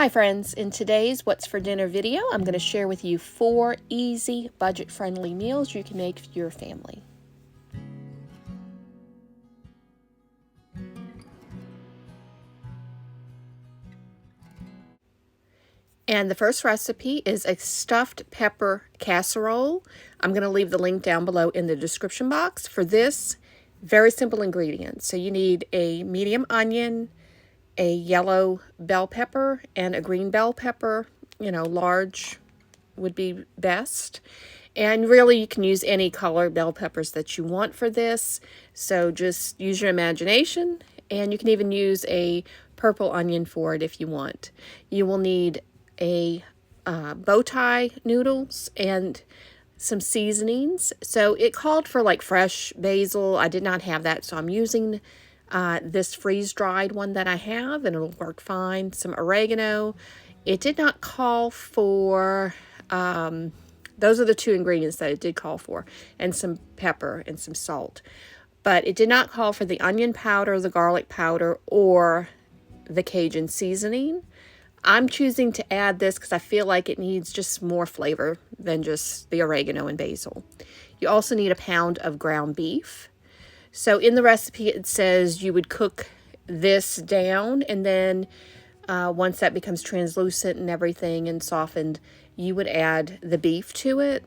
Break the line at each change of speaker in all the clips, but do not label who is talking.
Hi friends, in today's What's for Dinner video, I'm going to share with you 4 easy, budget-friendly meals you can make for your family. And the first recipe is a stuffed pepper casserole. I'm going to leave the link down below in the description box. For this, very simple ingredients. So you need a medium onion, a yellow bell pepper, and a green bell pepper. Large would be best. And really, you can use any color bell peppers that you want for this. So just use your imagination, and you can even use a purple onion for it if you want. You will need a bow tie noodles and some seasonings. So it called for like fresh basil. I did not have that, so I'm using this freeze-dried one that I have, and it'll work fine. Some oregano. It did not call for... those are the 2 ingredients that it did call for, and some pepper and some salt. But it did not call for the onion powder, the garlic powder, or the Cajun seasoning. I'm choosing to add this because I feel like it needs just more flavor than just the oregano and basil. You also need a pound of ground beef. So in the recipe it says you would cook this down, and then once that becomes translucent and everything and softened, you would add the beef to it.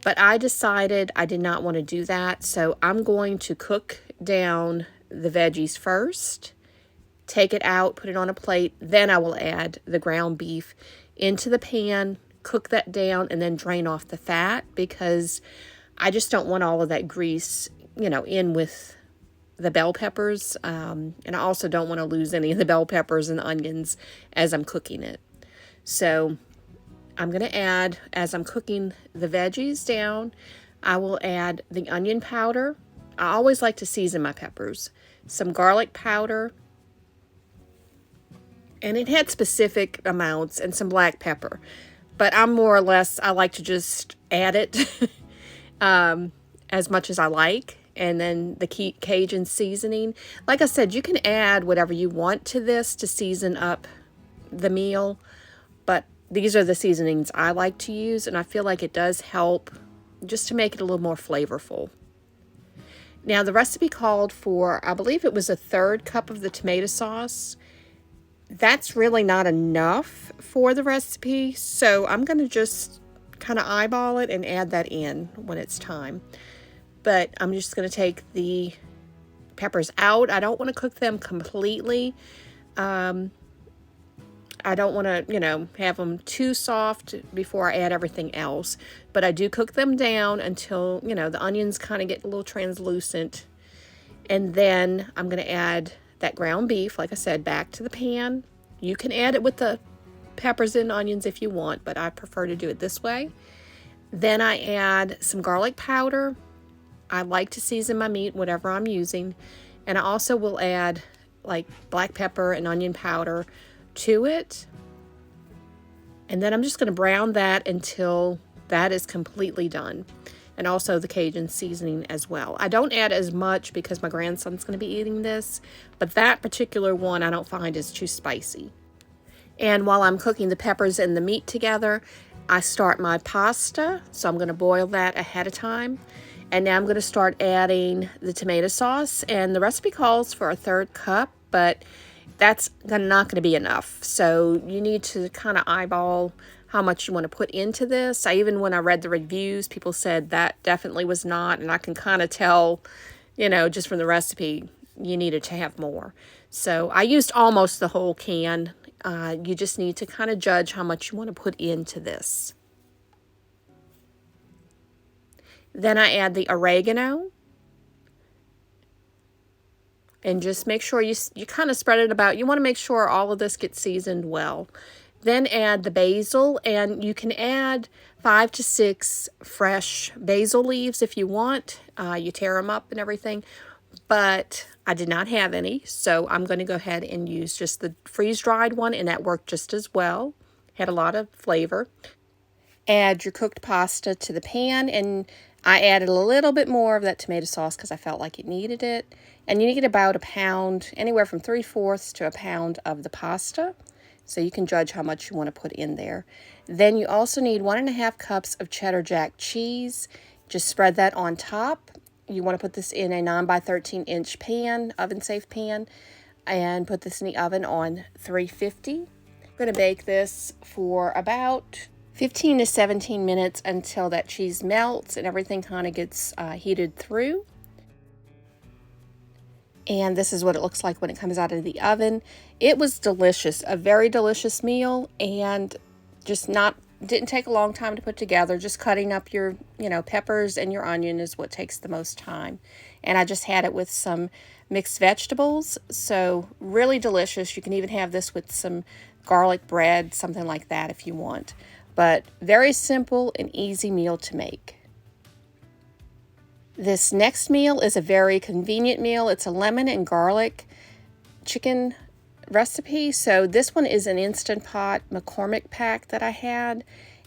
But I decided I did not want to do that, so I'm going to cook down the veggies first, take it out, put it on a plate, then I will add the ground beef into the pan, cook that down, and then drain off the fat, because I just don't want all of that grease, in with the bell peppers, and I also don't want to lose any of the bell peppers and onions as I'm cooking it. So I'm going to add, as I'm cooking the veggies down, I will add the onion powder. I always like to season my peppers. Some garlic powder, and it had specific amounts, and some black pepper. But I'm more or less, I like to just add it as much as I like. And then the Cajun seasoning. Like I said, you can add whatever you want to this to season up the meal. But these are the seasonings I like to use, and I feel like it does help just to make it a little more flavorful. Now, the recipe called for, I believe it was a 1/3 cup of the tomato sauce. That's really not enough for the recipe, so I'm going to just kind of eyeball it and add that in when it's time. But I'm just going to take the peppers out. I don't want to cook them completely. I don't want to, have them too soft before I add everything else. But I do cook them down until, the onions kind of get a little translucent. And then I'm going to add that ground beef, like I said, back to the pan. You can add it with the peppers and onions if you want, but I prefer to do it this way. Then I add some garlic powder. I like to season my meat, whatever I'm using. And I also will add like black pepper and onion powder to it. And then I'm just going to brown that until that is completely done. And also the Cajun seasoning as well. I don't add as much because my grandson's going to be eating this, but that particular one I don't find is too spicy. And while I'm cooking the peppers and the meat together, I start my pasta. So I'm going to boil that ahead of time. And now I'm going to start adding the tomato sauce. And the recipe calls for a 1/3 cup, but that's not going to be enough. So you need to kind of eyeball how much you want to put into this. When I read the reviews, people said that definitely was not. And I can kind of tell, just from the recipe, you needed to have more. So I used almost the whole can. You just need to kind of judge how much you want to put into this. Then I add the oregano. And just make sure you kind of spread it about. You want to make sure all of this gets seasoned well. Then add the basil, and you can add 5 to 6 fresh basil leaves if you want. You tear them up and everything. But I did not have any, so I'm going to go ahead and use just the freeze-dried one, and that worked just as well. Had a lot of flavor. Add your cooked pasta to the pan, and I added a little bit more of that tomato sauce because I felt like it needed it. And you need about a pound, anywhere from 3/4 to a pound of the pasta. So you can judge how much you want to put in there. Then you also need 1.5 cups of cheddar jack cheese. Just spread that on top. You want to put this in a 9 by 13 inch pan, oven safe pan, and put this in the oven on 350. I'm going to bake this for about 15 to 17 minutes until that cheese melts and everything kind of gets heated through. And this is what it looks like when it comes out of the oven. It was delicious, a very delicious meal, and just didn't take a long time to put together. Just cutting up your, peppers and your onion is what takes the most time. And I just had it with some mixed vegetables, so really delicious. You can even have this with some garlic bread, something like that if you want. But very simple and easy meal to make. This next meal is a very convenient meal. It's a lemon and garlic chicken recipe. So this one is an Instant Pot McCormick pack that I had,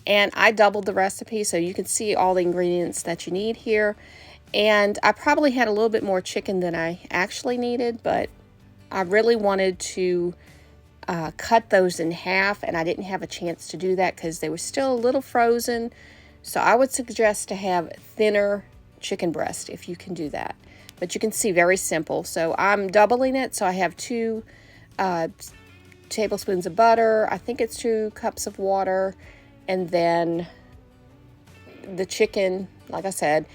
and I doubled the recipe so you can see all the ingredients that you need here. And I probably had a little bit more chicken than I actually needed, but I really wanted to cut those in half, and I didn't have a chance to do that because they were still a little frozen. So I would suggest to have thinner chicken breast if you can do that. But you can see, very simple. So I'm doubling it, so I have 2 tablespoons of butter. I think it's 2 cups of water, and then the chicken, like I said,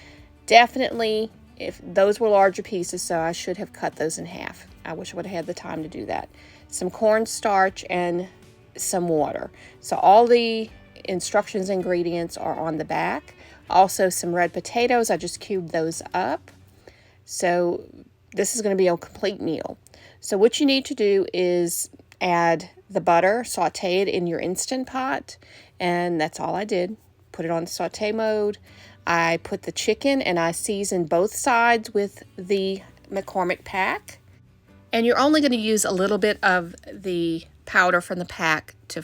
definitely, if those were larger pieces, so I should have cut those in half. I wish I would have had the time to do that. Some cornstarch and some water. So all the instructions, ingredients are on the back. Also some red potatoes, I just cubed those up. So this is going to be a complete meal. So what you need to do is add the butter, saute it in your Instant Pot, and that's all I did. Put it on saute mode. I put the chicken and I seasoned both sides with the McCormick pack. And you're only going to use a little bit of the powder from the pack to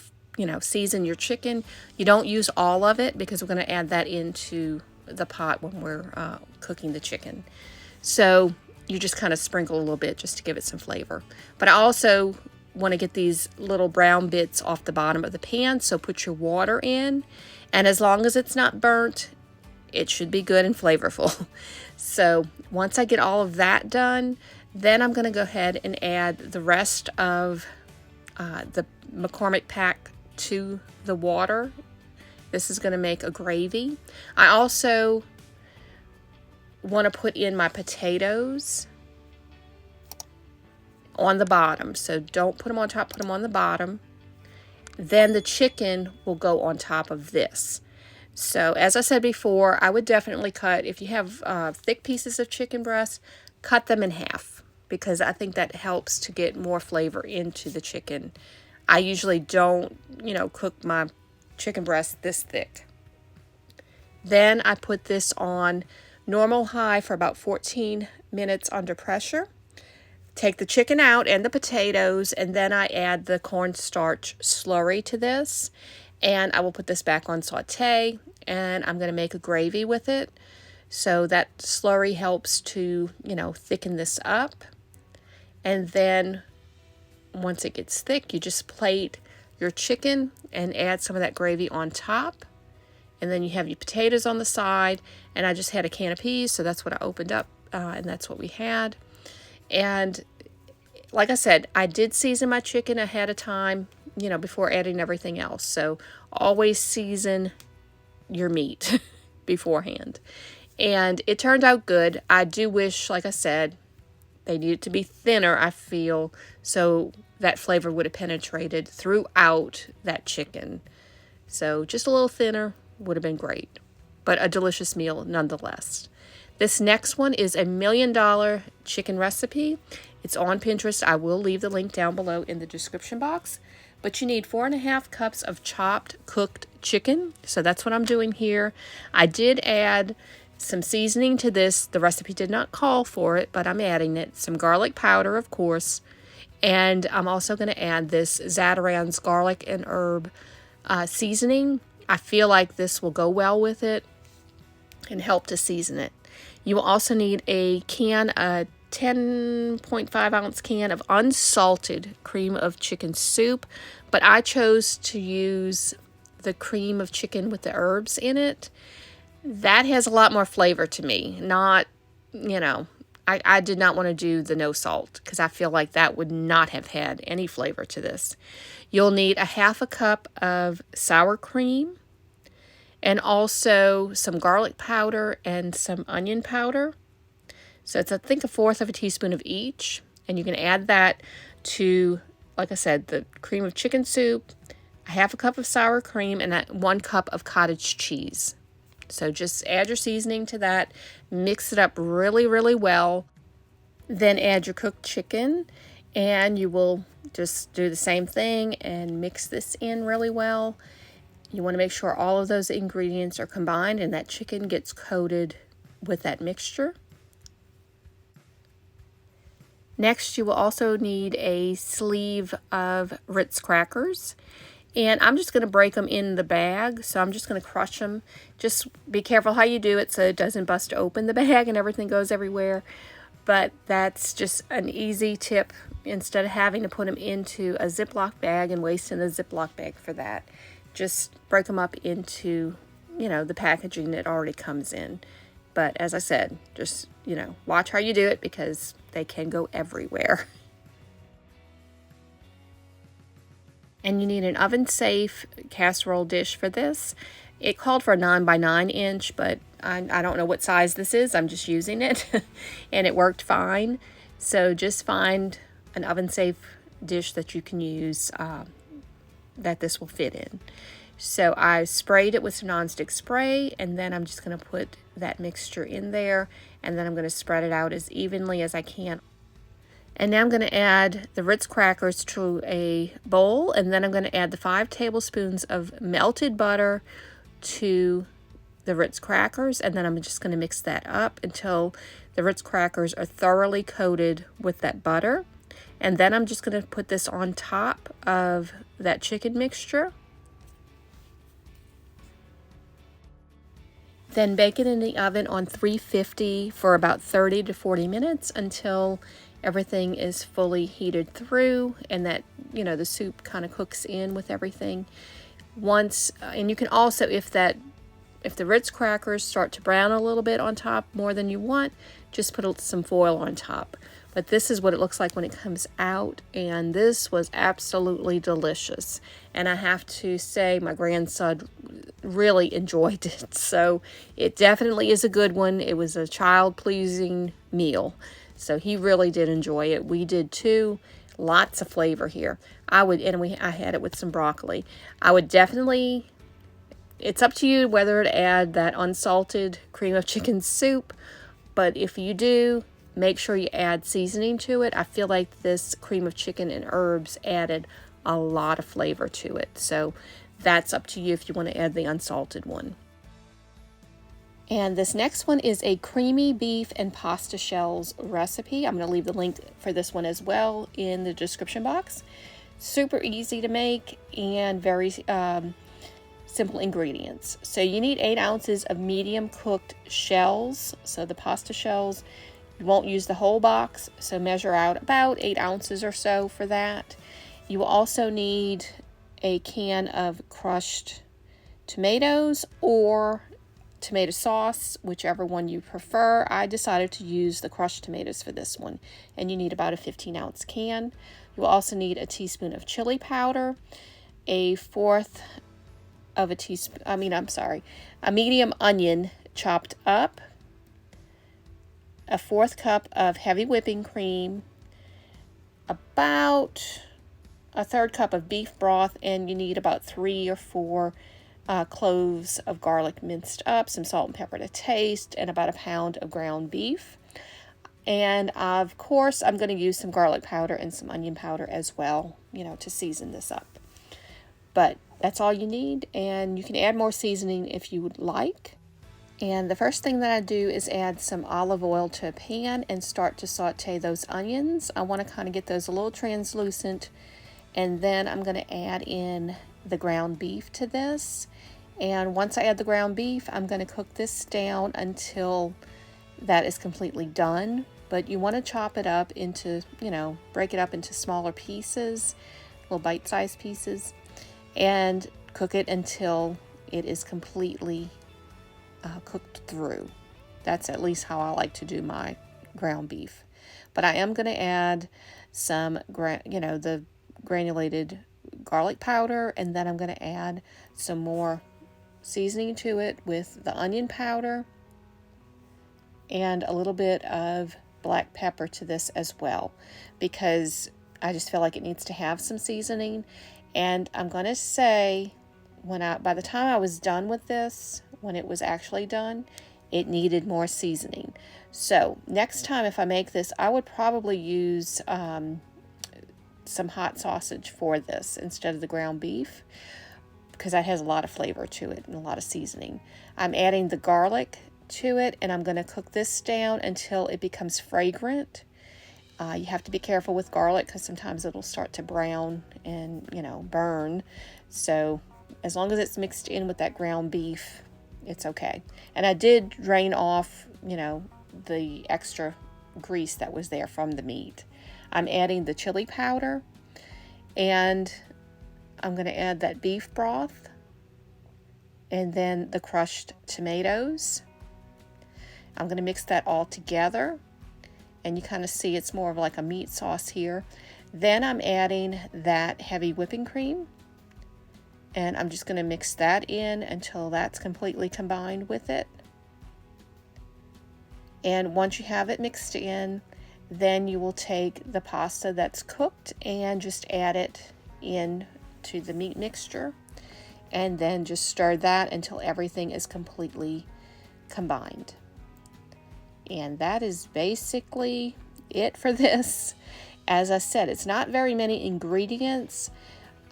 season your chicken. You don't use all of it because we're going to add that into the pot when we're cooking the chicken. So you just kind of sprinkle a little bit just to give it some flavor. But I also want to get these little brown bits off the bottom of the pan, so put your water in. And as long as it's not burnt, it should be good and flavorful. So once I get all of that done, then I'm going to go ahead and add the rest of the McCormick pack to the water. This is going to make a gravy. I also want to put in my potatoes on the bottom. So don't put them on top, put them on the bottom. Then the chicken will go on top of this. So as I said before, I would definitely cut, if you have thick pieces of chicken breast, cut them in half, because I think that helps to get more flavor into the chicken. I usually don't, cook my chicken breast this thick. Then I put this on normal high for about 14 minutes under pressure. Take the chicken out and the potatoes, and then I add the cornstarch slurry to this. And I will put this back on saute, and I'm going to make a gravy with it. So that slurry helps to, thicken this up. And then once it gets thick, you just plate your chicken and add some of that gravy on top. And then you have your potatoes on the side. And I just had a can of peas, so that's what I opened up, and that's what we had. And like I said, I did season my chicken ahead of time, before adding everything else. So always season your meat beforehand. And it turned out good. I do wish, like I said, they needed to be thinner, I feel, so that flavor would have penetrated throughout that chicken. So just a little thinner would have been great, but a delicious meal nonetheless. This next one is a $1 million chicken recipe. It's on Pinterest. I will leave the link down below in the description box. But you need 4.5 cups of chopped cooked chicken. So that's what I'm doing here. I did add some seasoning to this. The recipe did not call for it, but I'm adding it. Some garlic powder, of course. And I'm also going to add this Zatarain's garlic and herb seasoning. I feel like this will go well with it and help to season it. You will also need a 10.5 ounce can of unsalted cream of chicken soup. But I chose to use the cream of chicken with the herbs in it. That has a lot more flavor to me. Not, you know, I did not want to do the no salt because I feel like that would not have had any flavor to this. You'll need a half a cup of sour cream and also some garlic powder and some onion powder. So it's, I think, a fourth of a teaspoon of each. And you can add that to, like I said, the cream of chicken soup, a half a cup of sour cream, and 1 cup of cottage cheese. So just add your seasoning to that, mix it up really, really well. Then add your cooked chicken, and you will just do the same thing and mix this in really well. You want to make sure all of those ingredients are combined and that chicken gets coated with that mixture. Next, you will also need a sleeve of Ritz crackers. And I'm just going to break them in the bag. So I'm just going to crush them. Just be careful how you do it so it doesn't bust open the bag and everything goes everywhere. But that's just an easy tip instead of having to put them into a Ziploc bag and wasting a Ziploc bag for that. Just break them up into, the packaging that already comes in. But as I said, just, watch how you do it because they can go everywhere. And you need an oven-safe casserole dish for this. It called for a 9 by 9 inch, but I don't know what size this is. I'm just using it, and it worked fine. So just find an oven-safe dish that you can use that this will fit in. So I sprayed it with some nonstick spray, and then I'm just going to put that mixture in there, and then I'm going to spread it out as evenly as I can. And now I'm going to add the Ritz crackers to a bowl, and then I'm going to add the 5 tablespoons of melted butter to the Ritz crackers, and then I'm just going to mix that up until the Ritz crackers are thoroughly coated with that butter. And then I'm just going to put this on top of that chicken mixture. Then bake it in the oven on 350 for about 30 to 40 minutes until everything is fully heated through and that, the soup kind of cooks in with everything. And you can also, if the Ritz crackers start to brown a little bit on top more than you want, just put some foil on top. But this is what it looks like when it comes out, and this was absolutely delicious. And I have to say my grandson really enjoyed it. So it definitely is a good one. It was a child-pleasing meal. So he really did enjoy it. We did too. Lots of flavor here. I had it with some broccoli. I would definitely, it's up to you whether to add that unsalted cream of chicken soup. But if you do, make sure you add seasoning to it. I feel like this cream of chicken and herbs added a lot of flavor to it. So that's up to you if you want to add the unsalted one. And this next one is a creamy beef and pasta shells recipe. I'm going to leave the link for this one as well in the description box. Super easy to make and very simple ingredients. So you need 8 ounces of medium cooked shells. So the pasta shells, you won't use the whole box, so measure out about 8 ounces or so for that. You will also need a can of crushed tomatoes or tomato sauce, whichever one you prefer. I decided to use the crushed tomatoes for this one, and you need about a 15-ounce can. You will also need a teaspoon of chili powder, a medium onion chopped up, a 1/4 cup of heavy whipping cream, about a 1/3 cup of beef broth, and you need about 3 or 4 cloves of garlic minced up, some salt and pepper to taste, and about a pound of ground beef. And of course, I'm going to use some garlic powder and some onion powder as well, to season this up. But that's all you need, and you can add more seasoning if you would like. And the first thing that I do is add some olive oil to a pan and start to saute those onions. I want to kind of get those a little translucent, and then I'm going to add in the ground beef to this. And once I add the ground beef, I'm going to cook this down until that is completely done. But you want to chop it up into, break it up into smaller pieces. little bite-sized pieces, and cook it until it is completely cooked through. That's at least how I like to do my ground beef. But I am going to add some, the granulated garlic powder, and then I'm going to add some more seasoning to it with the onion powder and a little bit of black pepper to this as well, because I just feel like it needs to have some seasoning. And I'm going to say, by the time I was done with this, when it was actually done, it needed more seasoning. So next time if I make this, I would probably use some hot sausage for this instead of the ground beef, because that has a lot of flavor to it and a lot of seasoning. I'm adding the garlic to it, and I'm going to cook this down until it becomes fragrant. You have to be careful with garlic because sometimes it'll start to brown and, burn. So as long as it's mixed in with that ground beef, it's okay. And I did drain off, the extra grease that was there from the meat. I'm adding the chili powder, and I'm going to add that beef broth, and then the crushed tomatoes. I'm going to mix that all together, and you kind of see it's more of like a meat sauce here. Then I'm adding that heavy whipping cream, and I'm just going to mix that in until that's completely combined with it. And once you have it mixed in, then you will take the pasta that's cooked and just add it in to the meat mixture, and then just stir that until everything is completely combined. And that is basically it for this. As I said, it's not very many ingredients.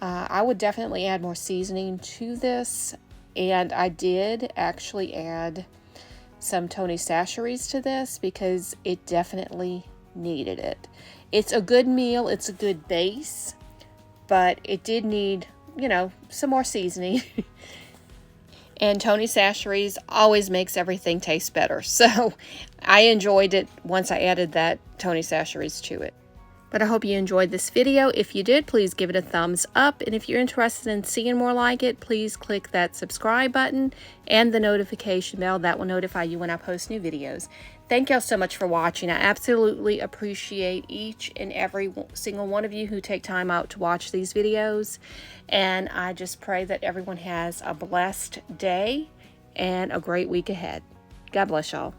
I would definitely add more seasoning to this, and I did actually add some Tony Chachere's to this because it definitely needed it. It's a good meal, it's a good base, but it did need, some more seasoning. And Tony Chachere's always makes everything taste better. So I enjoyed it once I added that Tony Chachere's to it. But I hope you enjoyed this video. If you did, please give it a thumbs up. And if you're interested in seeing more like it, please click that subscribe button and the notification bell. That will notify you when I post new videos. Thank y'all so much for watching. I absolutely appreciate each and every single one of you who take time out to watch these videos. And I just pray that everyone has a blessed day and a great week ahead. God bless y'all.